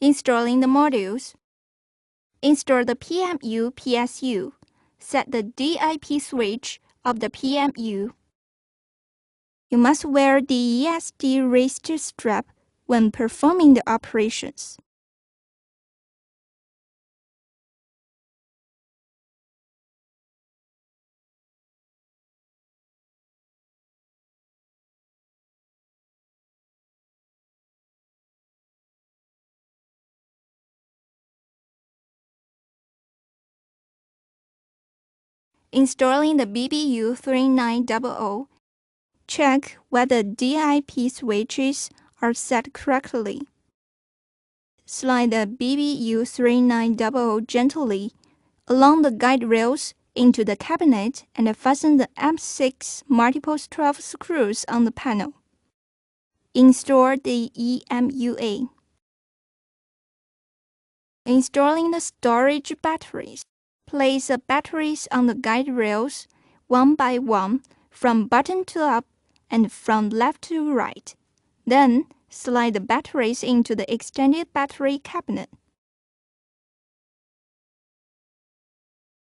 Installing the modules. Install the PMU PSU. Set the DIP switch of the PMU. You must wear the ESD wrist strap when performing the operations. Installing the BBU 3900. Check whether DIP switches are set correctly. Slide the BBU 3900 gently along the guide rails into the cabinet and fasten the M6 multiple 12 screws on the panel. Install the EMUA. Installing the storage batteries. Place the batteries on the guide rails one by one from bottom to up and from left to right. Then slide the batteries into the extended battery cabinet.